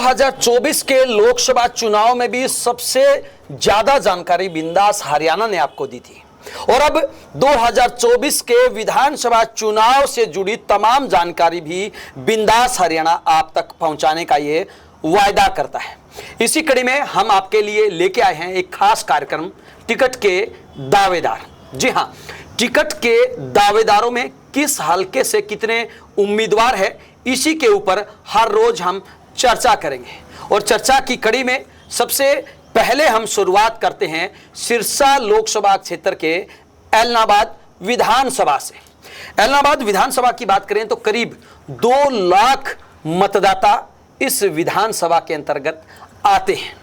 2024 के लोकसभा चुनाव में भी सबसे ज्यादा जानकारी बिंदास हरियाणा ने आपको दी थी और अब 2024 के विधानसभा चुनाव से जुड़ी तमाम जानकारी भी बिंदास हरियाणा आप तक पहुंचाने का ये वायदा करता है। इसी कड़ी में हम आपके लिए लेके आए हैं एक खास कार्यक्रम, टिकट के दावेदार। जी हां, टिकट के दावेदारों में किस हलके से कितने उम्मीदवार है, इसी के ऊपर हर रोज हम चर्चा करेंगे। और चर्चा की कड़ी में सबसे पहले हम शुरुआत करते हैं सिरसा लोकसभा क्षेत्र के एलनाबाद विधानसभा से। एलनाबाद विधानसभा की बात करें तो करीब 2 लाख मतदाता इस विधानसभा के अंतर्गत आते हैं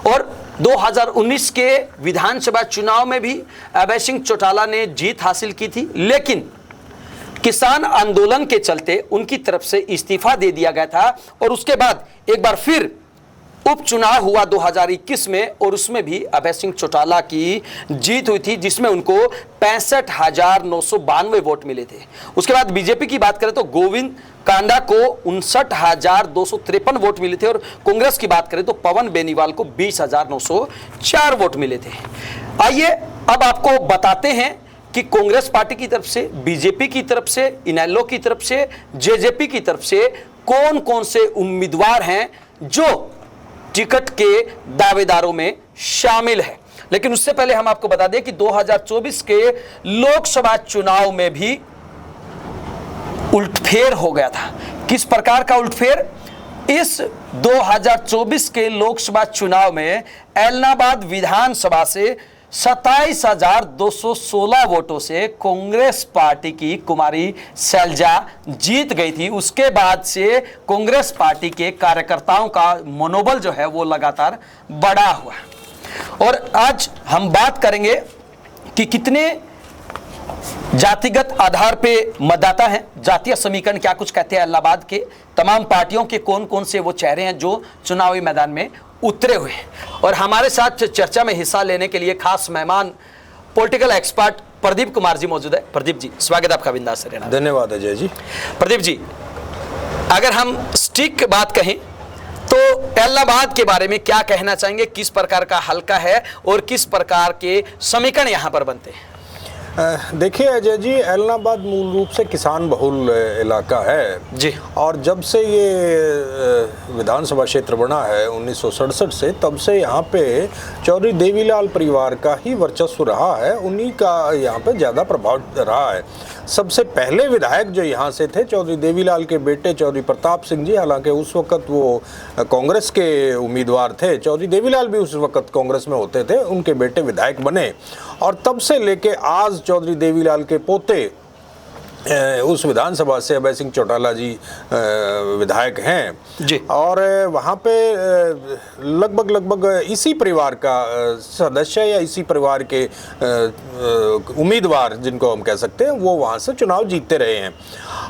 और 2019 के विधानसभा चुनाव में भी अभय सिंह चौटाला ने जीत हासिल की थी, लेकिन किसान आंदोलन के चलते उनकी तरफ से इस्तीफा दे दिया गया था और उसके बाद एक बार फिर उपचुनाव हुआ 2021 में और उसमें भी अभय सिंह चौटाला की जीत हुई थी, जिसमें उनको 65,992 वोट मिले थे। उसके बाद बीजेपी की बात करें तो गोविंद कांडा को 59,253 वोट मिले थे और कांग्रेस की बात करें तो पवन बेनीवाल को 20,904 वोट मिले थे। आइए अब आपको बताते हैं कि कांग्रेस पार्टी की तरफ से, बीजेपी की तरफ से, इनेलो की तरफ से, जेजेपी की तरफ से कौन कौन से उम्मीदवार हैं जो टिकट के दावेदारों में शामिल है। लेकिन उससे पहले हम आपको बता दें कि 2024 के लोकसभा चुनाव में भी उल्टफेर हो गया था। किस प्रकार का उल्टफेर? इस 2024 के लोकसभा चुनाव में एलनाबाद विधानसभा से 27,216 वोटों से कांग्रेस पार्टी की कुमारी शैलजा जीत गई थी। उसके बाद से कांग्रेस पार्टी के कार्यकर्ताओं का मनोबल जो है वो लगातार बढ़ा हुआ है। और आज हम बात करेंगे कि कितने जातिगत आधार पे मतदाता हैं, जातीय समीकरण क्या कुछ कहते हैं, इलाहाबाद के तमाम पार्टियों के कौन कौन से वो चेहरे हैं जो चुनावी मैदान में उतरे हुए हैं। और हमारे साथ चर्चा में हिस्सा लेने के लिए खास मेहमान पॉलिटिकल एक्सपर्ट प्रदीप कुमार जी मौजूद है। प्रदीप जी, स्वागत है आपका बिंदास हरियाणा। धन्यवाद अजय जी। प्रदीप जी, अगर हम स्टिक बात कहें तो इलाहाबाद के बारे में क्या कहना चाहेंगे? किस प्रकार का हलका है और किस प्रकार के समीकरण यहाँ पर बनते हैं? देखिए अजय जी, एलनाबाद मूल रूप से किसान बहुल इलाका है जी, और जब से ये विधानसभा क्षेत्र बना है 1967 से, तब से यहाँ पे चौधरी देवीलाल परिवार का ही वर्चस्व रहा है, उन्हीं का यहाँ पे ज़्यादा प्रभाव रहा है। सबसे पहले विधायक जो यहाँ से थे चौधरी देवीलाल के बेटे चौधरी प्रताप सिंह जी, हालांकि उस वक्त वो कांग्रेस के उम्मीदवार थे, चौधरी देवीलाल भी उस वक्त कांग्रेस में होते थे, उनके बेटे विधायक बने और तब से लेके आज चौधरी देवीलाल के पोते उस विधानसभा से अभय सिंह चौटाला जी विधायक हैं जी। और वहाँ पे लगभग इसी परिवार का सदस्य या इसी परिवार के उम्मीदवार जिनको हम कह सकते हैं वो वहाँ से चुनाव जीतते रहे हैं।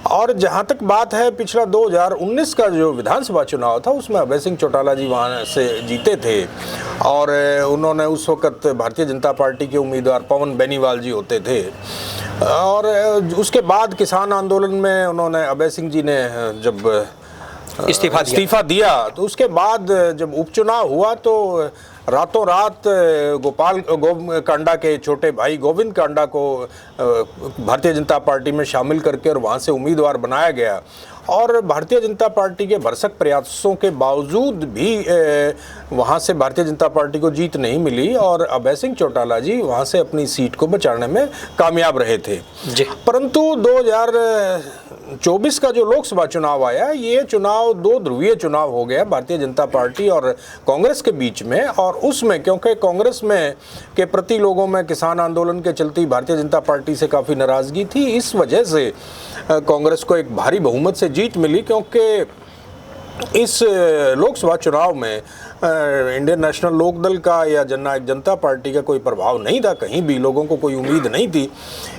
और जहाँ तक बात है पिछला 2019 का जो विधानसभा चुनाव था उसमें अभय सिंह चौटाला जी वहाँ से जीते थे और उन्होंने उस वक्त भारतीय जनता पार्टी के उम्मीदवार पवन बेनीवाल जी होते थे और उसके बाद किसान आंदोलन में उन्होंने अभय सिंह जी ने जब इस्तीफा दिया तो उसके बाद जब उपचुनाव हुआ तो रातों रात कांडा के छोटे भाई गोविंद कांडा को भारतीय जनता पार्टी में शामिल करके और वहाँ से उम्मीदवार बनाया गया और भारतीय जनता पार्टी के भरसक प्रयासों के बावजूद भी वहाँ से भारतीय जनता पार्टी को जीत नहीं मिली और अभय सिंह चौटाला जी वहाँ से अपनी सीट को बचाने में कामयाब रहे थे जी। परंतु 2024 का जो लोकसभा चुनाव आया, ये चुनाव 2 ध्रुवीय चुनाव हो गया भारतीय जनता पार्टी और कांग्रेस के बीच में। और उसमें क्योंकि कांग्रेस में के प्रति लोगों में किसान आंदोलन के चलते भारतीय जनता पार्टी से काफ़ी नाराज़गी थी, इस वजह से कांग्रेस को एक भारी बहुमत से जीत मिली क्योंकि इस लोकसभा चुनाव में इंडियन नेशनल लोकदल का या जननायक जनता पार्टी का कोई प्रभाव नहीं था, कहीं भी लोगों को कोई उम्मीद नहीं थी,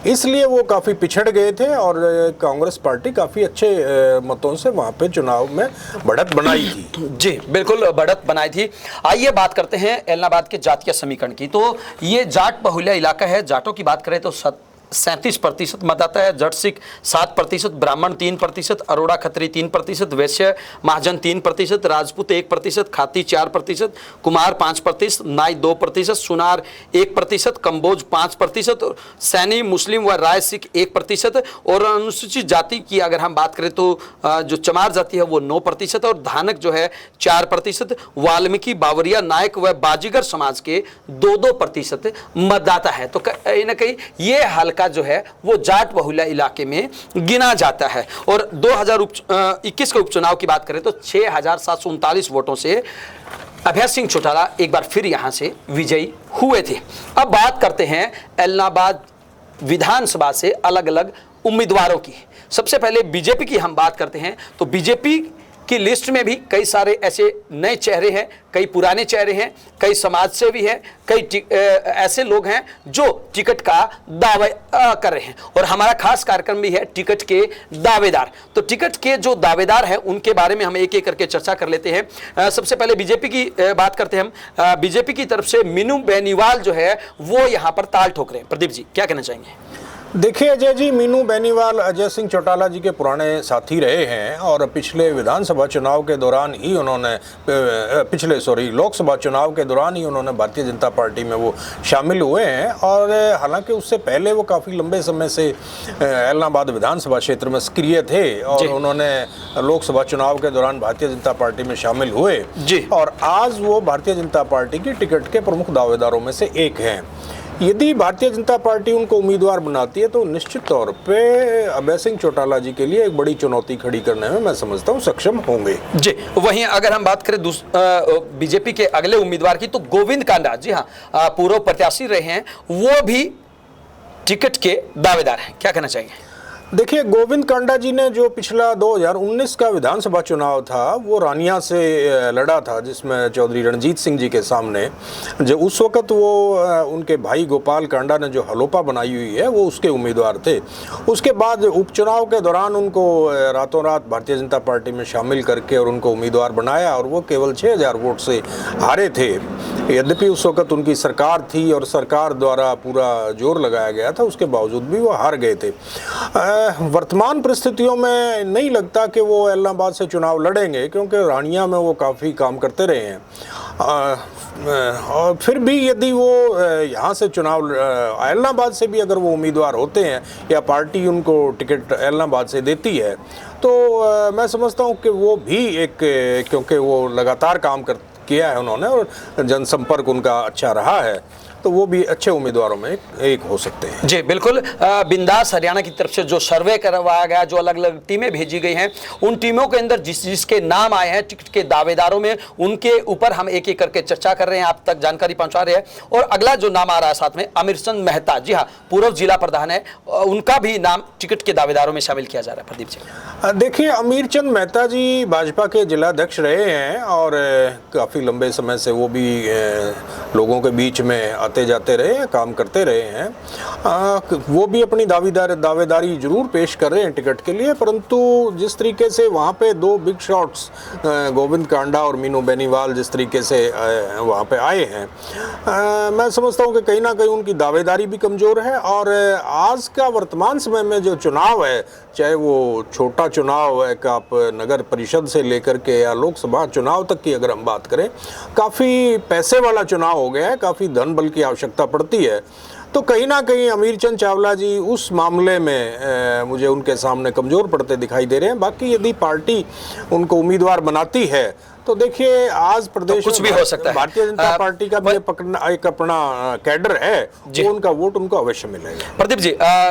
इसलिए वो काफ़ी पिछड़ गए थे और कांग्रेस पार्टी काफ़ी अच्छे मतों से वहाँ पे चुनाव में बढ़त बनाई थी। जी बिल्कुल, बढ़त बनाई थी। आइए बात करते हैं इलाहाबाद के जातीय समीकरण की। तो ये जाट बहुल्य इलाका है। जाटों की बात करें तो 37% मतदाता है, जट सिख 7%, ब्राह्मण 3%, अरोड़ा खत्री 3%, वैश्य महाजन 3%, राजपूत 1%, खाती 4%, कुमार 5%, नाई 2%, सुनार 1%, कंबोज 5%, सैनी मुस्लिम व राय सिख 1%, और अनुसूचित जाति की अगर हम बात करें तो जो चमार जाति है वो 9%, और धानक जो है 4%, वाल्मीकि, बावरिया, नायक व बाजीगर समाज के 2% मतदाता है। तो कहीं ना कहीं ये हल्का जो है वो जाट बहुल्य इलाके में गिना जाता है। और 2021 के उपचुनाव की बात करें तो 6,739 वोटों से अभय सिंह चौटाला एक बार फिर यहां से विजयी हुए थे। अब बात करते हैं एलनाबाद विधानसभा से अलग अलग उम्मीदवारों की। सबसे पहले बीजेपी की हम बात करते हैं तो बीजेपी की लिस्ट में भी कई सारे ऐसे नए चेहरे हैं, कई पुराने चेहरे हैं, कई समाज सेवी हैं, कई ऐसे लोग हैं जो टिकट का दावा कर रहे हैं। और हमारा खास कार्यक्रम भी है टिकट के दावेदार। तो टिकट के जो दावेदार हैं उनके बारे में हम एक एक करके चर्चा कर लेते हैं। सबसे पहले बीजेपी की बात करते हैं हम। बीजेपी की तरफ से मीनू बेनीवाल जो है वो यहाँ पर ताल ठोक रहे हैं। प्रदीप जी क्या कहना चाहेंगे? देखिए अजय जी, मीनू बेनीवाल अजय सिंह चौटाला जी के पुराने साथी रहे हैं और पिछले विधानसभा चुनाव के दौरान ही उन्होंने लोकसभा चुनाव के दौरान ही उन्होंने भारतीय जनता पार्टी में वो शामिल हुए हैं। और हालांकि उससे पहले वो काफ़ी लंबे समय से एलनाबाद विधानसभा क्षेत्र में सक्रिय थे और उन्होंने लोकसभा चुनाव के दौरान भारतीय जनता पार्टी में शामिल हुए और आज वो भारतीय जनता पार्टी की टिकट के प्रमुख दावेदारों में से एक हैं। यदि भारतीय जनता पार्टी उनको उम्मीदवार बनाती है तो निश्चित तौर पे अभय सिंह चौटाला जी के लिए एक बड़ी चुनौती खड़ी करने में मैं समझता हूँ सक्षम होंगे। जी, वहीं अगर हम बात करें बीजेपी के अगले उम्मीदवार की तो गोविंद कांडा, जी हाँ, पूर्व प्रत्याशी रहे हैं, वो भी टिकट के दावेदार हैं। क्या कहना चाहिए? देखिए, गोविंद कांडा जी ने जो पिछला 2019 का विधानसभा चुनाव था वो रानिया से लड़ा था, जिसमें चौधरी रणजीत सिंह जी के सामने। जो उस वक़्त वो उनके भाई गोपाल कांडा ने जो हलोपा बनाई हुई है वो उसके उम्मीदवार थे। उसके बाद उपचुनाव के दौरान उनको रातों रात भारतीय जनता पार्टी में शामिल करके और उनको उम्मीदवार बनाया और वो केवल 6,000 वोट से हारे थे। यद्यपि उस वक़्त उनकी सरकार थी और सरकार द्वारा पूरा जोर लगाया गया था, उसके बावजूद भी वो हार गए थे। वर्तमान परिस्थितियों में नहीं लगता कि वो एलनाबाद से चुनाव लड़ेंगे, क्योंकि रानिया में वो काफ़ी काम करते रहे हैं। और फिर भी यदि वो यहाँ से चुनाव एलनाबाद से भी अगर वो उम्मीदवार होते हैं या पार्टी उनको टिकट एलनाबाद से देती है तो मैं समझता हूँ कि वो भी एक, क्योंकि वो लगातार काम किया है उन्होंने और जनसंपर्क उनका अच्छा रहा है, तो वो भी अच्छे उम्मीदवारों में एक हो सकते हैं। जी बिल्कुल। बिंदास हरियाणा की तरफ से जो सर्वे करवाया गया, जो अलग अलग टीमें भेजी गई हैं, उन टीमों के अंदर जिसके नाम आए हैं टिकट के दावेदारों में, उनके ऊपर हम एक एक करके चर्चा कर रहे हैं, आप तक जानकारी पहुंचा रहे हैं। और अगला जो नाम आ रहा है साथ में अमीरचंद मेहता, जी हाँ, पूर्व जिला प्रधान है, उनका भी नाम टिकट के दावेदारों में शामिल किया जा रहा है। प्रदीप जी देखिए, अमीरचंद मेहता जी भाजपा के जिलाध्यक्ष रहे हैं और काफ़ी लंबे समय से वो भी लोगों के बीच में आते जाते रहे हैं, काम करते रहे हैं। वो भी अपनी दावेदारी जरूर पेश कर रहे हैं टिकट के लिए, परंतु जिस तरीके से वहाँ पे दो बिग शॉट्स गोविंद कांडा और मीनू बेनीवाल जिस तरीके से वहाँ पे आए हैं, मैं समझता हूँ कि कहीं ना कहीं उनकी दावेदारी भी कमज़ोर है। और आज का वर्तमान समय में जो चुनाव है, चाहे वो छोटा चुनाव है कि आप नगर परिषद से लेकर के या लोकसभा चुनाव तक की अगर हम बात करें, काफ़ी पैसे वाला चुनाव हो गया है, काफ़ी धन बल की आवश्यकता पड़ती है। तो कहीं ना कहीं अमीरचंद चावला जी उस मामले में मुझे उनके सामने कमज़ोर पड़ते दिखाई दे रहे हैं। बाकी यदि पार्टी उनको उम्मीदवार बनाती है तो देखिए, आज प्रदेश तो कुछ भी हो सकता है। भारतीय जनता पार्टी का भी एक अपना कैडर है, वो उनका वोट उनको अवश्य मिलेगा। प्रदीप जी,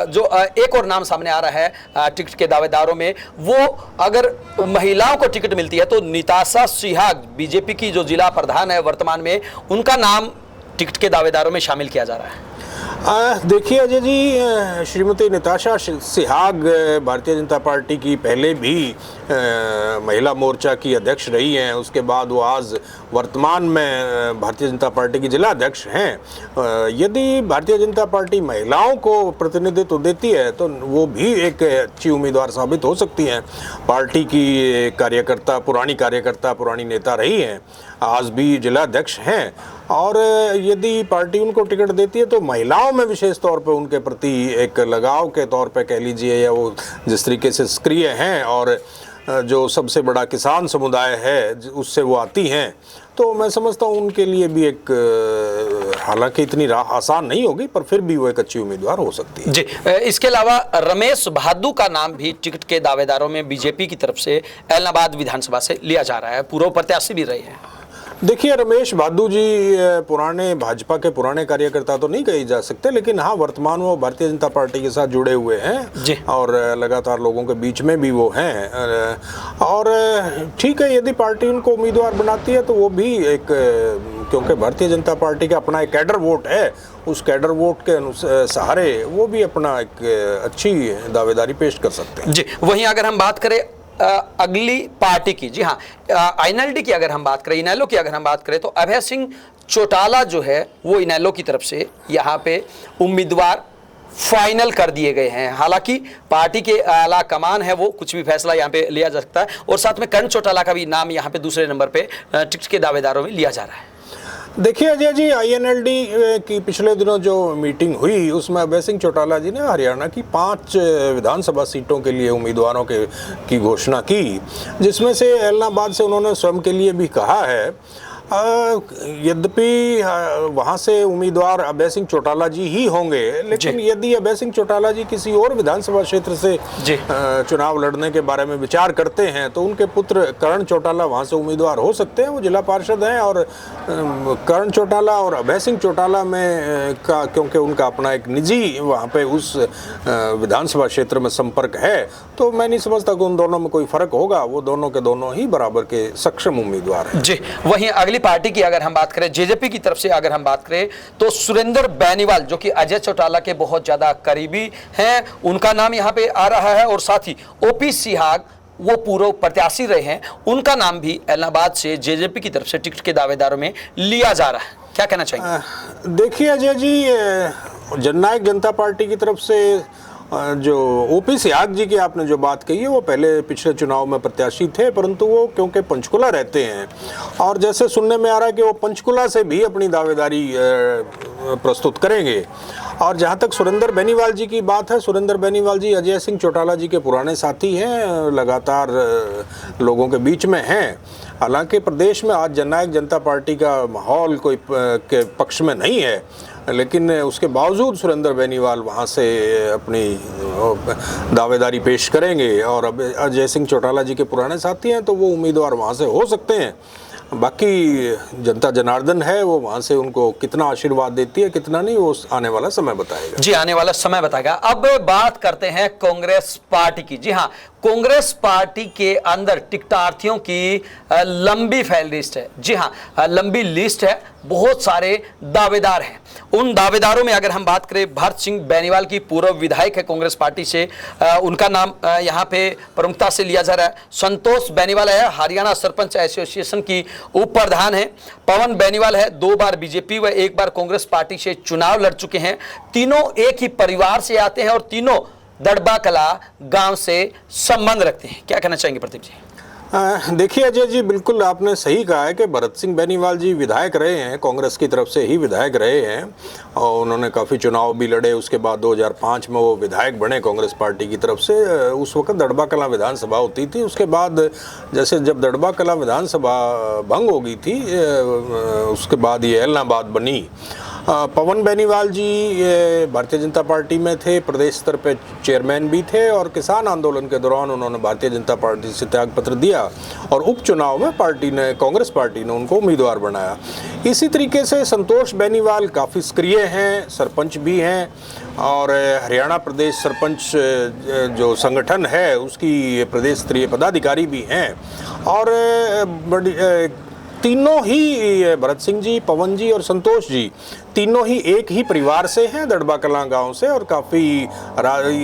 जो एक और नाम सामने आ रहा है टिकट के दावेदारों में, वो अगर महिलाओं को टिकट मिलती है तो निताशा सिहाग, बीजेपी की जो जिला प्रधान है वर्तमान में, उनका नाम टिकट के दावेदारों में शामिल किया जा रहा है। देखिए अजय जी, श्रीमती निताशा सिहाग भारतीय जनता पार्टी की पहले भी महिला मोर्चा की अध्यक्ष रही हैं, उसके बाद वो आज वर्तमान में भारतीय जनता पार्टी की जिला अध्यक्ष हैं। यदि भारतीय जनता पार्टी महिलाओं को प्रतिनिधित्व देती है तो वो भी एक अच्छी उम्मीदवार साबित हो सकती हैं। पार्टी की पुरानी नेता रही हैं, आज भी जिला अध्यक्ष हैं, और यदि पार्टी उनको टिकट देती है तो महिलाओं चुनाव में विशेष तौर पे उनके प्रति एक लगाव के तौर पे कह लीजिए, या वो जिस तरीके से सक्रिय हैं और जो सबसे बड़ा किसान समुदाय है उससे वो आती हैं, तो मैं समझता हूँ उनके लिए भी एक, हालांकि इतनी राह आसान नहीं होगी, पर फिर भी वो एक अच्छी उम्मीदवार हो सकती है। जी, इसके अलावा रमेश भादु का नाम भी टिकट के दावेदारों में बीजेपी की तरफ से एलनाबाद विधानसभा से लिया जा रहा है, पूर्व प्रत्याशी भी रहे हैं। देखिए, रमेश भादु जी पुराने भाजपा के पुराने कार्यकर्ता तो नहीं कहे जा सकते, लेकिन हाँ, वर्तमान वो भारतीय जनता पार्टी के साथ जुड़े हुए हैं और लगातार लोगों के बीच में भी वो हैं। और ठीक है, यदि पार्टी उनको उम्मीदवार बनाती है तो वो भी एक, क्योंकि भारतीय जनता पार्टी का अपना एक कैडर वोट है, उस कैडर वोट के सहारे वो भी अपना एक अच्छी दावेदारी पेश कर सकते हैं। जी, वहीं अगर हम बात करें अगली पार्टी की, जी हाँ, INLD की अगर हम बात करें, इनेलो की अगर हम बात करें, तो अभय सिंह चौटाला जो है वो इनेलो की तरफ से यहाँ पे उम्मीदवार फाइनल कर दिए गए हैं। हालांकि पार्टी के आला कमान है, वो कुछ भी फैसला यहाँ पे लिया जा सकता है, और साथ में करण चौटाला का भी नाम यहाँ पे दूसरे नंबर पे टिकट के दावेदारों में लिया जा रहा है। देखिए अजय जी, INLD की पिछले दिनों जो मीटिंग हुई उसमें अभय सिंह चौटाला जी ने हरियाणा की 5 विधानसभा सीटों के लिए उम्मीदवारों की घोषणा की, जिसमें से एलनाबाद से उन्होंने स्वयं के लिए भी कहा है। यद्यपि वहाँ से उम्मीदवार अभय सिंह चौटाला जी ही होंगे, लेकिन यदि अभय सिंह चौटाला जी किसी और विधानसभा क्षेत्र से चुनाव लड़ने के बारे में विचार करते हैं तो उनके पुत्र करण चौटाला वहाँ से उम्मीदवार हो सकते हैं। वो जिला पार्षद हैं और करण चौटाला और अभय सिंह चौटाला में का, क्योंकि उनका अपना एक निजी वहाँ पे उस विधानसभा क्षेत्र में संपर्क है, तो मैं नहीं समझता कि उन दोनों में कोई फर्क होगा। वो दोनों के दोनों ही बराबर के सक्षम उम्मीदवार हैं। जी, वहीं अगली पार्टी की अगर हम बात करें, जेजेपी की तरफ से अगर हम बात करें, तो सुरेंद्र बेनीवाल जो कि अजय चौटाला के बहुत ज्यादा करीबी हैं, उनका नाम यहाँ पे आ रहा है, और साथ ही OP सिहाग वो पूर्व प्रत्याशी रहे हैं, उनका नाम भी एलनाबाद से जेजेपी की तरफ से टिकट के दावेदारों में लिया जा रहा है। क्या कहना चाहिए? देखिए अजय जी, जननायक जनता पार्टी की तरफ से जो OP सिहाग जी की आपने जो बात कही है, वो पहले पिछले चुनाव में प्रत्याशी थे, परंतु वो क्योंकि पंचकुला रहते हैं और जैसे सुनने में आ रहा है कि वो पंचकुला से भी अपनी दावेदारी प्रस्तुत करेंगे। और जहाँ तक सुरेंद्र बेनीवाल जी की बात है, सुरेंद्र बेनीवाल जी अजय सिंह चौटाला जी के पुराने साथी हैं, लगातार लोगों के बीच में हैं। हालांकि प्रदेश में आज जननायक जनता पार्टी का माहौल कोई के पक्ष में नहीं है, लेकिन उसके बावजूद सुरेंद्र बेनीवाल वहाँ से अपनी दावेदारी पेश करेंगे और अब अजय सिंह चौटाला जी के पुराने साथी हैं तो वो उम्मीदवार वहाँ से हो सकते हैं। बाकी जनता जनार्दन है, वो वहाँ से उनको कितना आशीर्वाद देती है कितना नहीं, वो आने वाला समय बताएगा। जी, आने वाला समय बताएगा। अब बात करते हैं कांग्रेस पार्टी की। जी हाँ, कांग्रेस पार्टी के अंदर टिकटार्थियों की लंबी फैल लिस्ट है। जी हाँ, लंबी लिस्ट है, बहुत सारे दावेदार हैं। उन दावेदारों में अगर हम बात करें, भरत सिंह बेनीवाल की पूर्व विधायक है कांग्रेस पार्टी से, उनका नाम यहाँ पे प्रमुखता से लिया जा रहा है। संतोष बेनीवाल है, हरियाणा सरपंच एसोसिएशन की उप प्रधान है। पवन बेनीवाल है, 2 बार बीजेपी व 1 बार कांग्रेस पार्टी से चुनाव लड़ चुके हैं। तीनों एक ही परिवार से आते हैं और तीनों दड़बा कला गांव से संबंध रखते हैं। क्या कहना चाहेंगे प्रदीप जी? देखिए अजय जी, बिल्कुल आपने सही कहा है कि भरत सिंह बेनीवाल जी विधायक रहे हैं, कांग्रेस की तरफ से ही विधायक रहे हैं और उन्होंने काफ़ी चुनाव भी लड़े। उसके बाद 2005 में वो विधायक बने कांग्रेस पार्टी की तरफ से। उस वक्त दड़बा कला विधानसभा होती थी। उसके बाद जैसे जब दड़बा कला विधानसभा भंग हो गई थी, उसके बाद ये एलनाबाद बनी। पवन बेनीवाल जी भारतीय जनता पार्टी में थे, प्रदेश स्तर पे चेयरमैन भी थे और किसान आंदोलन के दौरान उन्होंने भारतीय जनता पार्टी से त्यागपत्र दिया और उपचुनाव में कांग्रेस पार्टी ने उनको उम्मीदवार बनाया। इसी तरीके से संतोष बेनीवाल काफ़ी सक्रिय हैं, सरपंच भी हैं और हरियाणा प्रदेश सरपंच जो संगठन है उसकी प्रदेश स्तरीय पदाधिकारी भी हैं। और तीनों ही, भरत सिंह जी, पवन जी और संतोष जी, तीनों ही एक ही परिवार से हैं, दड़बा कलां गांव से, और काफ़ी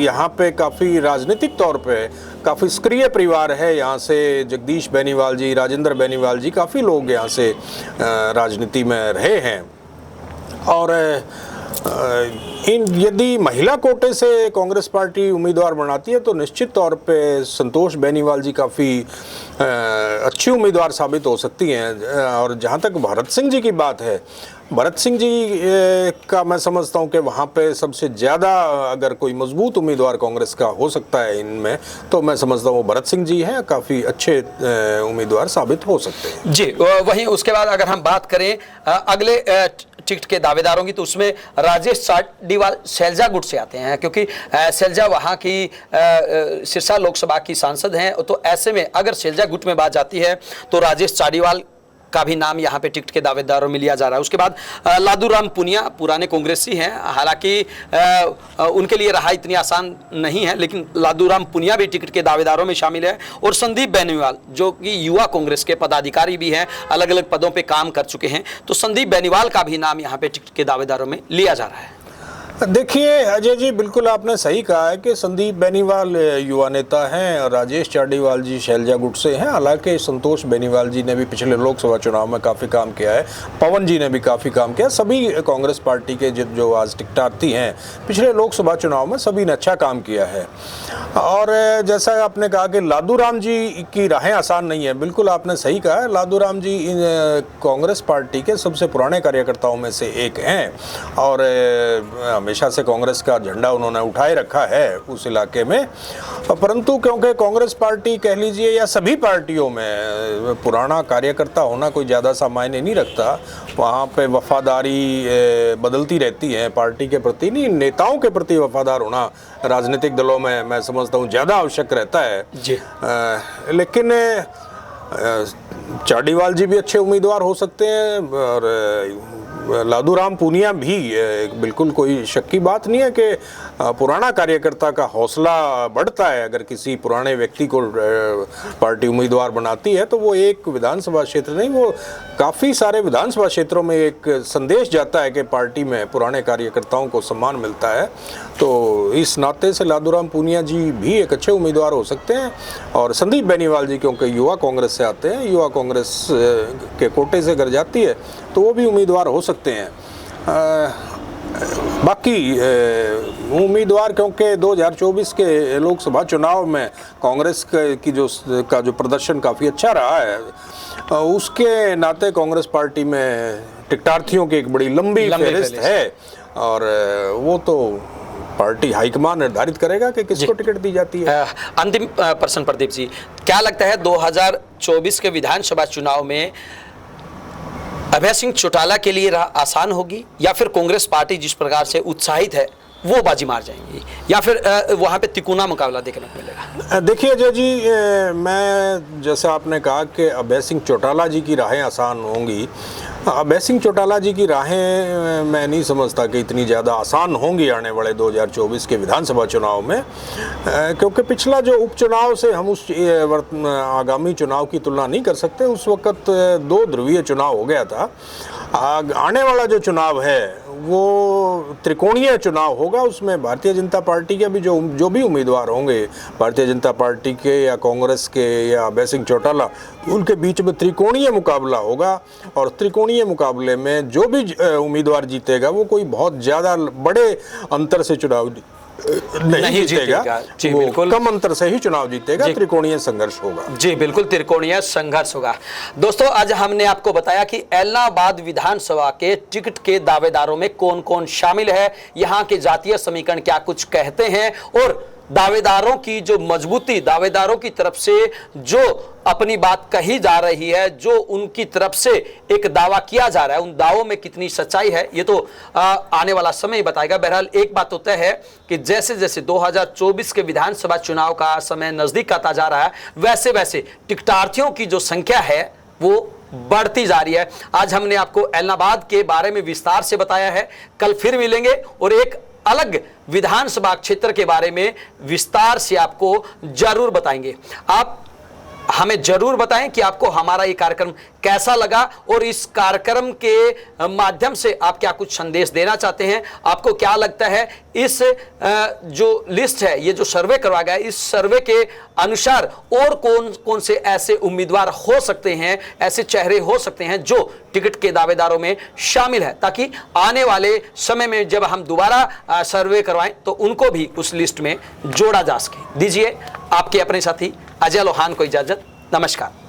यहाँ पे काफ़ी राजनीतिक तौर पे काफ़ी सक्रिय परिवार है। यहाँ से जगदीश बेनीवाल जी, राजेंद्र बेनीवाल जी, काफ़ी लोग यहाँ से राजनीति में रहे हैं। और यदि महिला कोटे से कांग्रेस पार्टी उम्मीदवार बनाती है तो निश्चित तौर पे संतोष बेनीवाल जी काफ़ी अच्छी उम्मीदवार साबित हो सकती हैं। और जहाँ तक भरत सिंह जी की बात है, भरत सिंह जी का मैं समझता हूं कि वहां पे सबसे ज़्यादा अगर कोई मजबूत उम्मीदवार कांग्रेस का हो सकता है इनमें, तो मैं समझता हूं वो भरत सिंह जी हैं, काफ़ी अच्छे उम्मीदवार साबित हो सकते हैं। जी, वहीं उसके बाद अगर हम बात करें अगले टिकट के दावेदारों की, तो उसमें राजेश चाडीवाल शैलजा गुट से आते हैं, क्योंकि शैलजा वहां की सिरसा लोकसभा की सांसद हैं। तो ऐसे में अगर शैलजा गुट में बात जाती है तो राजेश चाडीवाल का भी नाम यहाँ पे टिकट के दावेदारों में लिया जा रहा है। उसके बाद लादूराम पुनिया पुराने कांग्रेसी हैं, हालांकि उनके लिए रहा इतनी आसान नहीं है, लेकिन लादूराम पुनिया भी टिकट के दावेदारों में शामिल है। और संदीप बेनीवाल जो कि युवा कांग्रेस के पदाधिकारी भी हैं, अलग अलग पदों पे काम कर चुके हैं, तो संदीप बेनीवाल का भी नाम यहाँ पे टिकट के दावेदारों में लिया जा रहा है। देखिए अजय जी, बिल्कुल आपने सही कहा है कि संदीप बेनीवाल युवा नेता हैं और राजेश चाडीवाल जी शैलजा गुट से हैं। हालांकि संतोष बेनीवाल जी ने भी पिछले लोकसभा चुनाव में काफ़ी काम किया है, पवन जी ने भी काफ़ी काम किया। सभी कांग्रेस पार्टी के जो आज टिकटार्थी हैं पिछले लोकसभा चुनाव में सभी ने अच्छा काम किया है। और जैसा आपने कहा कि लादूराम जी की राहें आसान नहीं है, बिल्कुल आपने सही कहा है। लादूराम जी कांग्रेस पार्टी के सबसे पुराने कार्यकर्ताओं में से एक हैं और हमेशा से कांग्रेस का झंडा उन्होंने उठाए रखा है उस इलाके में। परंतु क्योंकि कांग्रेस पार्टी कह लीजिए या सभी पार्टियों में पुराना कार्यकर्ता होना कोई ज़्यादा सा मायने नहीं रखता, वहाँ पे वफादारी बदलती रहती है पार्टी के प्रति, नहीं नेताओं के प्रति वफादार होना राजनीतिक दलों में मैं समझता हूँ ज़्यादा आवश्यक रहता है जी। लेकिन चाडीवाल जी भी अच्छे उम्मीदवार हो सकते हैं और लादूराम पुनिया भी, बिल्कुल कोई शक की बात नहीं है कि पुराना कार्यकर्ता का हौसला बढ़ता है। अगर किसी पुराने व्यक्ति को पार्टी उम्मीदवार बनाती है तो वो एक विधानसभा क्षेत्र नहीं, वो काफ़ी सारे विधानसभा क्षेत्रों में एक संदेश जाता है कि पार्टी में पुराने कार्यकर्ताओं को सम्मान मिलता है। तो इस नाते से लादूराम पुनिया जी भी एक अच्छे उम्मीदवार हो सकते हैं। और संदीप बेनीवाल जी क्योंकि युवा कांग्रेस से आते हैं, युवा कांग्रेस के कोटे से अगर जाती है तो वो भी उम्मीदवार हो सकते हैं। बाकी उम्मीदवार क्योंकि 2024 के लोकसभा चुनाव में कांग्रेस की जो प्रदर्शन काफ़ी अच्छा रहा है, उसके नाते कांग्रेस पार्टी में टिकटार्थियों की एक बड़ी लंबी फहरिस्त है और वो तो पार्टी हाईकमान निर्धारित करेगा कि किसको टिकट दी जाती है। अंतिम प्रश्न प्रदीप जी, क्या लगता है 2024 के विधानसभा चुनाव में अभय सिंह चौटाला के लिए राह आसान होगी या फिर कांग्रेस पार्टी जिस प्रकार से उत्साहित है वो बाजी मार जाएंगी, या फिर वहां पे तिकोना मुकाबला देखने को मिलेगा? देखिए अजय जी, मैं जैसे आपने कहा कि अभय सिंह चौटाला जी की राहें आसान होंगी, अभय सिंह चौटाला जी की राहें मैं नहीं समझता कि इतनी ज़्यादा आसान होंगी आने वाले 2024 के विधानसभा चुनाव में, क्योंकि पिछला जो उपचुनाव से हम उस आगामी चुनाव की तुलना नहीं कर सकते। उस वक्त 2 ध्रुवीय चुनाव हो गया था। आने वाला जो चुनाव है वो त्रिकोणीय चुनाव होगा। उसमें भारतीय जनता पार्टी के भी जो भी उम्मीदवार होंगे, भारतीय जनता पार्टी के या कांग्रेस के या अभय सिंह चौटाला, उनके बीच में त्रिकोणीय मुकाबला होगा। और त्रिकोणीय मुकाबले में जो भी उम्मीदवार जीतेगा वो कोई बहुत ज़्यादा बड़े अंतर से चुनाव नहीं जीतेगा, जी बिल्कुल कम अंतर से ही चुनाव जीतेगा। त्रिकोणीय संघर्ष होगा। जी बिल्कुल, त्रिकोणीय संघर्ष होगा। दोस्तों, आज हमने आपको बताया कि एलनाबाद विधानसभा के टिकट के दावेदारों में कौन कौन शामिल है, यहाँ के जातीय समीकरण क्या कुछ कहते हैं और दावेदारों की जो मजबूती, दावेदारों की तरफ से जो अपनी बात कही जा रही है, जो उनकी तरफ से एक दावा किया जा रहा है, उन दावों में कितनी सच्चाई है ये तो आने वाला समय ही बताएगा। बहरहाल एक बात तो तय है कि जैसे जैसे 2024 के विधानसभा चुनाव का समय नजदीक आता जा रहा है, वैसे वैसे टिकटार्थियों की जो संख्या है वो बढ़ती जा रही है। आज हमने आपको एलनाबाद के बारे में विस्तार से बताया है। कल फिर मिलेंगे और एक अलग विधानसभा क्षेत्र के बारे में विस्तार से आपको जरूर बताएंगे। आप हमें जरूर बताएं कि आपको हमारा ये कार्यक्रम कैसा लगा और इस कार्यक्रम के माध्यम से आप क्या कुछ संदेश देना चाहते हैं। आपको क्या लगता है इस जो लिस्ट है, ये जो सर्वे करवाया गया है, इस सर्वे के अनुसार और कौन कौन से ऐसे उम्मीदवार हो सकते हैं, ऐसे चेहरे हो सकते हैं जो टिकट के दावेदारों में शामिल है, ताकि आने वाले समय में जब हम दोबारा सर्वे करवाएं तो उनको भी उस लिस्ट में जोड़ा जा सके। दीजिए आपके अपने साथी अजय लोहान को इजाजत। नमस्कार।